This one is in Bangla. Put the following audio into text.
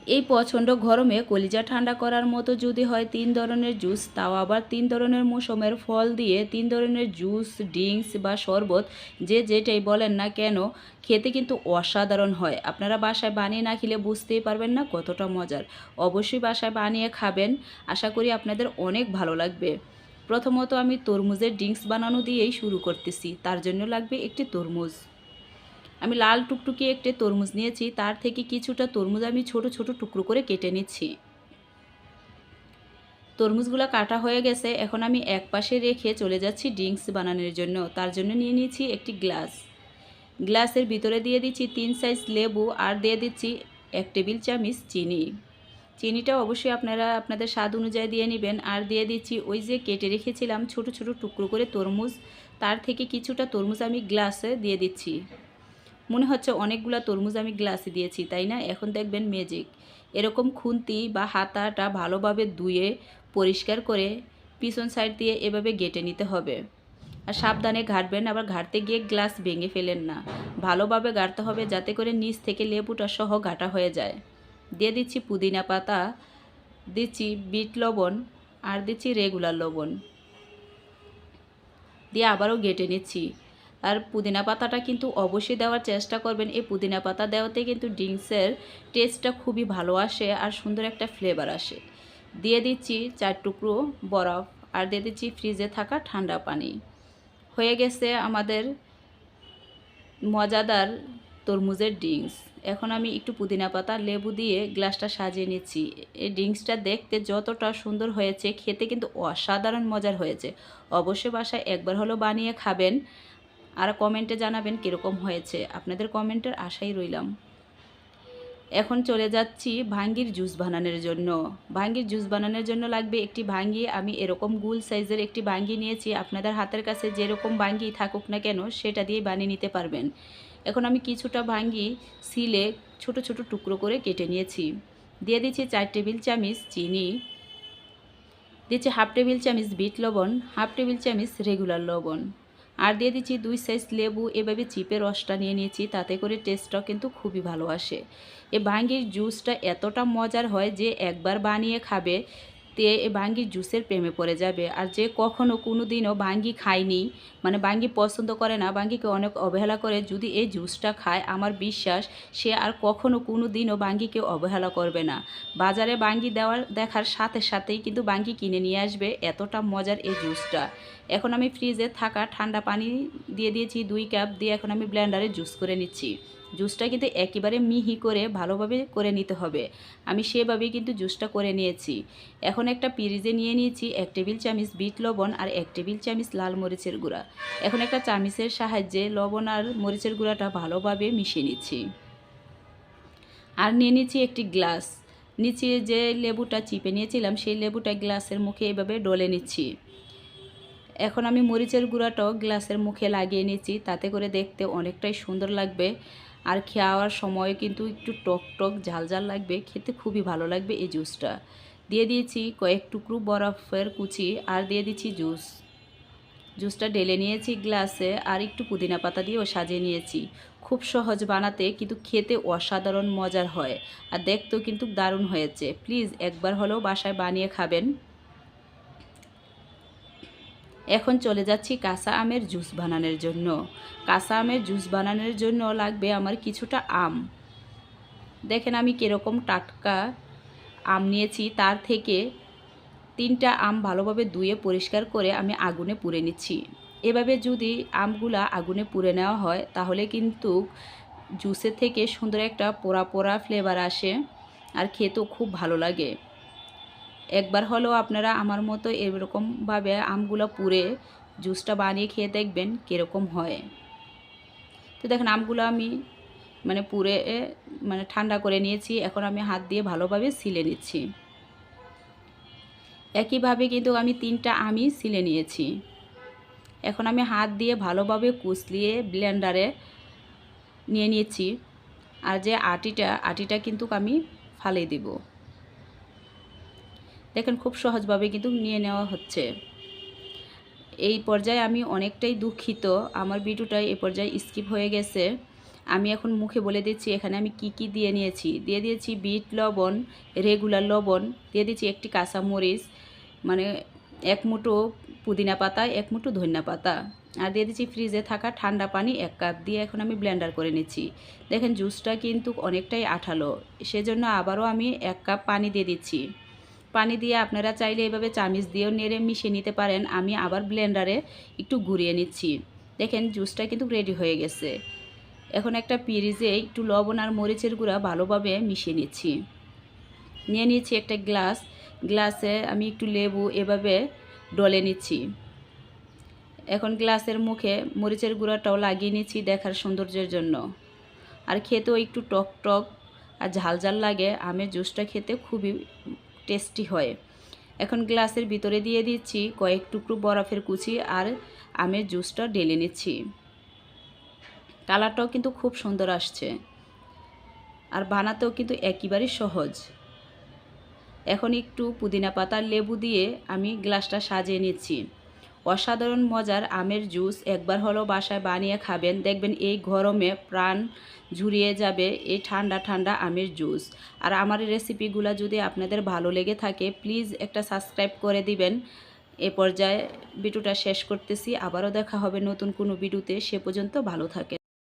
এই প্রচণ্ড গরমে কলিজা ঠান্ডা করার মতো যদি হয় 3 ধরনের জুস, তাও আবার 3 ধরনের মৌসুমের ফল দিয়ে 3 ধরনের জুস, ড্রিঙ্কস বা শরবত, যে যেটাই বলেন না কেন, খেতে কিন্তু অসাধারণ হয়। আপনারা বাসায় বানিয়ে না খেলে বুঝতেই পারবেন না কতটা মজার। অবশ্যই বাসায় বানিয়ে খাবেন, আশা করি আপনাদের অনেক ভালো লাগবে। প্রথমত আমি তরমুজের ড্রিঙ্কস বানানো দিয়েই শুরু করতেছি। তার জন্য লাগবে একটি তরমুজ। আমি লাল টুকটুকি একটি তরমুজ নিয়েছি, তার থেকে কিছুটা তরমুজ আমি ছোট ছোট টুকরো করে কেটে নিচ্ছি। তরমুজগুলো কাটা হয়ে গেছে, এখন আমি এক পাশে রেখে চলে যাচ্ছি ড্রিঙ্কস বানানোর জন্য। তার জন্য নিয়ে নিয়েছি একটি গ্লাস। গ্লাসের ভিতরে দিয়ে দিচ্ছি 3 সাইজ লেবু আর দিয়ে দিচ্ছি 1 টেবিল চামচ চিনি। চিনিটা অবশ্যই আপনারা আপনাদের স্বাদ অনুযায়ী দিয়ে নেবেন। আর দিয়ে দিচ্ছি ওই যে কেটে রেখেছিলাম ছোট ছোট টুকরো করে তরমুজ, তার থেকে কিছুটা তরমুজ আমি গ্লাসে দিয়ে দিচ্ছি। মনে হচ্ছে অনেকগুলো তরমুজ আমি গ্লাসে দিয়েছি, তাই না? এখন দেখবেন ম্যাজিক। এরকম খুন্তি বা হাতাটা ভালোভাবে ধুয়ে পরিষ্কার করে পিছন সাইড দিয়ে এভাবে গেটে নিতে হবে। আর সাবধানে ঘাটবেন, আবার ঘাটতে গিয়ে গ্লাস ভেঙে ফেলেন না। ভালোভাবে গাড়তে হবে যাতে করে নিচ থেকে লেবুটা সহ ঘাটা হয়ে যায়। দিয়ে দিচ্ছি পুদিনা পাতা, দিচ্ছি বিট লবণ আর দিচ্ছি রেগুলার লবণ, দিয়ে আবারও গেটে নিচ্ছি। আর পুদিনা পাতাটা কিন্তু অবশ্যই দেওয়ার চেষ্টা করবেন। এই পুদিনা পাতা দেওয়াতে কিন্তু ড্রিঙ্কসের টেস্টটা খুবই ভালো আসে আর সুন্দর একটা ফ্লেভার আসে। দিয়ে দিচ্ছি 4 টুকরো বরফ আর দিয়ে দিচ্ছি ফ্রিজে থাকা ঠান্ডা পানি। হয়ে গেছে আমাদের মজাদার তরমুজের ড্রিঙ্কস। এখন আমি একটু পুদিনা পাতা লেবু দিয়ে গ্লাসটা সাজিয়ে নিচ্ছি। এই ড্রিঙ্কসটা দেখতে যতটা সুন্দর হয়েছে, খেতে কিন্তু অসাধারণ মজার হয়েছে। অবশ্যই বাসায় একবার হলেও বানিয়ে খাবেন আর কমেন্টে জানাবেন কীরকম হয়েছে। আপনাদের কমেন্টের আশাই রইলাম। এখন চলে যাচ্ছি ভাঙ্গির জুস বানানোর জন্য। ভাঙ্গির জুস বানানোর জন্য লাগবে একটি ভাঙ্গি। আমি এরকম গোল সাইজের একটি ভাঙ্গি নিয়েছি। আপনাদের হাতের কাছে যেরকম ভাঙ্গি থাকুক না কেন সেটা দিয়ে বানিয়ে নিতে পারবেন। এখন আমি কিছুটা ভাঙ্গি সিলে ছোট ছোট টুকরো করে কেটে নিয়েছি। দিয়ে দিচ্ছি 4 টেবিল চামচ চিনি, দিচ্ছি হাফ টেবিল চামচ বিট লবণ, হাফ টেবিল চামচ রেগুলার লবণ, আর দিয়ে দিচ্ছি 2 সাইজ লেবু। এভাবে চিপে রসটা নিয়ে নিয়েছি, তাতে করে টেস্টটাও কিন্তু খুবই ভালো আসে। এই ভাঙ্গির জুসটা এতটা মজার হয় যে একবার বানিয়ে খাবে তে এই ভাঙ্গির জুসের প্রেমে পড়ে যাবে। আর যে কখনো কোনো দিনও ভাঙ্গি খায়নি, মানে ভাঙ্গি পছন্দ করে না, ভাঙ্গিকে অনেক অবহেলা করে, যদি এই জুসটা খায় আমার বিশ্বাস সে আর কখনো কোনো দিনও ভাঙ্গিকে অবহেলা করবে না। বাজারে ভাঙ্গি দেখার সাথে সাথেই কিন্তু ভাঙ্গি কিনে নিয়ে আসবে, এতটা মজার এই জুসটা। এখন আমি ফ্রিজে থাকা ঠান্ডা পানি দিয়ে দিয়েছি 2 কাপ, দিয়ে এখন আমি ব্লেন্ডারে জুস করে নিচ্ছি। জুসটা কিন্তু একেবারে মিহি করে ভালোভাবে করে নিতে হবে। আমি সেভাবেই কিন্তু জুসটা করে নিয়েছি। এখন একটা পিরিজে নিয়ে নিয়েছি 1 টেবিল চামচ বিট লবণ আর 1 টেবিল চামচ লাল মরিচের গুঁড়া। এখন একটা চামচের সাহায্যে লবণ আর মরিচের গুঁড়াটা ভালোভাবে মিশিয়ে নিচ্ছি। আর নিয়ে নিচ্ছি একটি গ্লাস। নিচে যে লেবুটা চিপে নিয়েছিলাম সেই লেবুটা গ্লাসের মুখে এভাবে ডলে নিচ্ছি। এখন আমি মরিচের গুঁড়াটাও গ্লাসের মুখে লাগিয়ে নিচ্ছি, তাতে করে দেখতে অনেকটাই সুন্দর লাগবে। আর খাওয়ার সময় কিন্তু একটু টক টক ঝাল ঝাল লাগবে, খেতে খুবই ভালো লাগবে এই জুসটা। দিয়ে দিয়েছি কয়েক টুকরো বরফের কুচি আর দিয়ে দিচ্ছি জুস। জুসটা ঢেলে নিয়েছি গ্লাসে আর একটু পুদিনা পাতা দিয়েও সাজিয়ে নিয়েছি। খুব সহজ বানাতে, কিন্তু খেতে অসাধারণ মজার হয় আর দেখতেও কিন্তু দারুণ হয়েছে। প্লিজ একবার হলেও বাসায় বানিয়ে খাবেন। এখন চলে যাচ্ছি কাঁচা আমের জুস বানানোর জন্য। কাঁচা আমের জুস বানানোর জন্য লাগবে আমার কিছুটা আম। দেখেন আমি কীরকম টাটকা আম নিয়েছি, তার থেকে 3টা আম ভালোভাবে ধুয়ে পরিষ্কার করে আমি আগুনে পুড়ে নিচ্ছি। এভাবে যদি আমগুলা আগুনে পুড়ে নেওয়া হয় তাহলে কিন্তু জুসের থেকে সুন্দর একটা পোড়া পোড়া ফ্লেভার আসে আর খেতেও খুব ভালো লাগে। একবার হলেও আপনারা আমার মতো এরকমভাবে আমগুলো পুড়ে জুসটা বানিয়ে খেয়ে দেখবেন কীরকম হয়। তো দেখেন আমগুলো আমি পুড়ে ঠান্ডা করে নিয়েছি। এখন আমি হাত দিয়ে ভালোভাবে ছিলে নিচ্ছি। একইভাবে কিন্তু আমি 3টা আমই ছিলে নিয়েছি। এখন আমি হাত দিয়ে ভালোভাবে কুচলিয়ে ব্লেন্ডারে নিয়ে নিয়েছি। আর যে আটিটা কিন্তু আমি ফালিয়ে দিব। দেখেন খুব সহজভাবে কিন্তু নিয়ে নেওয়া হচ্ছে। এই পর্যায়ে আমি অনেকটাই দুঃখিত, আমার ভিডিওটা এই পর্যায়ে স্কিপ হয়ে গেছে। আমি এখন মুখে বলে দিচ্ছি এখানে আমি কি কি দিয়ে নিয়েছি। দিয়ে দিয়েছি বিট লবণ, রেগুলার লবণ, দিয়ে দিচ্ছি একটি কাঁচামরিচ, মানে 1 মুঠো পুদিনা পাতা, 1 মুঠো ধনিয়া পাতা, আর দিয়ে দিচ্ছি ফ্রিজে থাকা ঠান্ডা পানি 1 কাপ দিয়ে এখন আমি ব্লেন্ডার করে নিচ্ছি। দেখেন জুসটা কিন্তু অনেকটাই আঠালো, সেজন্য আবারও আমি 1 কাপ পানি দিয়ে দিচ্ছি। পানি দিয়ে আপনারা চাইলে এভাবে চামিচ দিয়েও নেড়ে মিশিয়ে নিতে পারেন। আমি আবার ব্লেন্ডারে একটু ঘুরিয়ে নিচ্ছি। দেখেন জুসটা কিন্তু রেডি হয়ে গেছে। এখন একটা পিরিজে একটু লবণ আর মরিচের গুঁড়া ভালোভাবে মিশিয়ে নিচ্ছি। নিয়ে নিচ্ছি একটা গ্লাসে আমি একটু লেবু এভাবে ডলে নিচ্ছি। এখন গ্লাসের মুখে মরিচের গুঁড়াটাও লাগিয়ে নিচ্ছি দেখার সৌন্দর্যের জন্য। আর খেতেও একটু টক টক আর ঝাল ঝাল লাগে। আমের জুসটা খেতে খুবই টেস্টি হয়। এখন গ্লাসের ভিতরে দিয়ে দিচ্ছি কয়েক টুকরো বরফের কুচি আর আমের জুসটা ঢেলে নিচ্ছি। কালারটাও কিন্তু খুব সুন্দর আসছে, আর বানাতেও কিন্তু একেবারেই সহজ। এখন একটু পুদিনা পাতা লেবু দিয়ে আমি গ্লাসটা সাজিয়ে নিচ্ছি। অসাধারণ মজার আমের জুস একবার হলো বাসায় বানিয়ে খাবেন, দেখবেন এই গরমে প্রাণ জুড়িয়ে যাবে এই ঠান্ডা ঠান্ডা আমের জুস। আর আমার রেসিপিগুলো যদি আপনাদের ভালো লেগে থাকে প্লিজ একটা সাবস্ক্রাইব করে দিবেন। এ পর্যায়ে ভিডিওটা শেষ করতেছি। আবারও দেখা হবে নতুন কোনো ভিডিওতে, সে পর্যন্ত ভালো থাকেন।